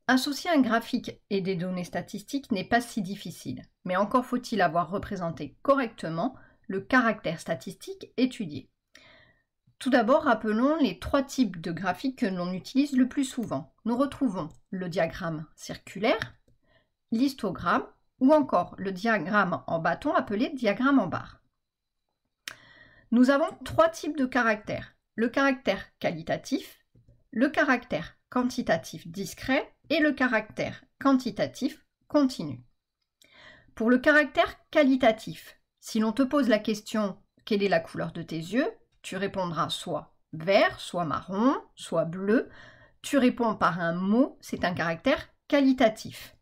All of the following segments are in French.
Associer un graphique et des données statistiques n'est pas si difficile, mais encore faut-il avoir représenté correctement le caractère statistique étudié. Tout d'abord, rappelons les 3 types de graphiques que l'on utilise le plus souvent. Nous retrouvons le diagramme circulaire, l'histogramme ou encore le diagramme en bâton appelé diagramme en barre. Nous avons 3 types de caractères. Le caractère qualitatif, le caractère quantitatif discret et le caractère quantitatif continu. Pour le caractère qualitatif, si l'on te pose la question « Quelle est la couleur de tes yeux ?», tu répondras soit vert, soit marron, soit bleu. Tu réponds par un mot, c'est un caractère qualitatif.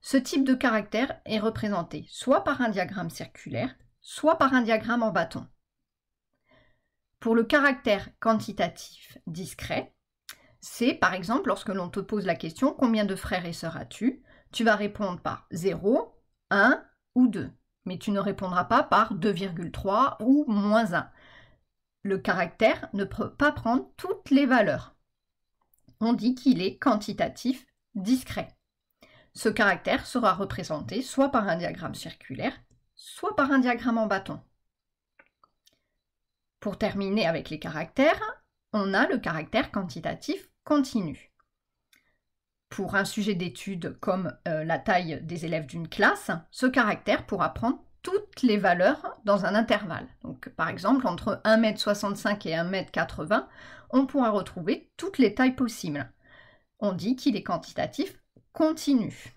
Ce type de caractère est représenté soit par un diagramme circulaire, soit par un diagramme en bâton. Pour le caractère quantitatif discret, c'est par exemple lorsque l'on te pose la question « Combien de frères et sœurs as-tu ?», tu vas répondre par 0, 1 ou 2, mais tu ne répondras pas par 2,3 ou moins 1. Le caractère ne peut pas prendre toutes les valeurs. On dit qu'il est quantitatif discret. Ce caractère sera représenté soit par un diagramme circulaire, soit par un diagramme en bâton. Pour terminer avec les caractères, on a le caractère quantitatif continu. Pour un sujet d'étude comme la taille des élèves d'une classe, ce caractère pourra prendre toutes les valeurs dans un intervalle. Donc, par exemple, entre 1,65 m et 1,80 m, on pourra retrouver toutes les tailles possibles. On dit qu'il est quantitatif continu.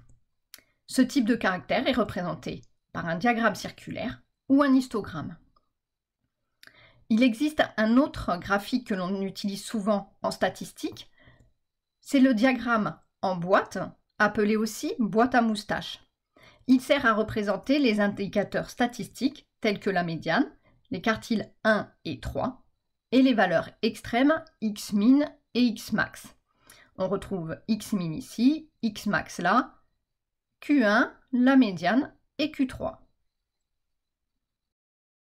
Ce type de caractère est représenté par un diagramme circulaire ou un histogramme. Il existe un autre graphique que l'on utilise souvent en statistique, c'est le diagramme en boîte, appelé aussi boîte à moustaches. Il sert à représenter les indicateurs statistiques tels que la médiane, les quartiles 1 et 3, et les valeurs extrêmes X-min et X-max. On retrouve X-min ici, X-max là, Q1, la médiane et Q3.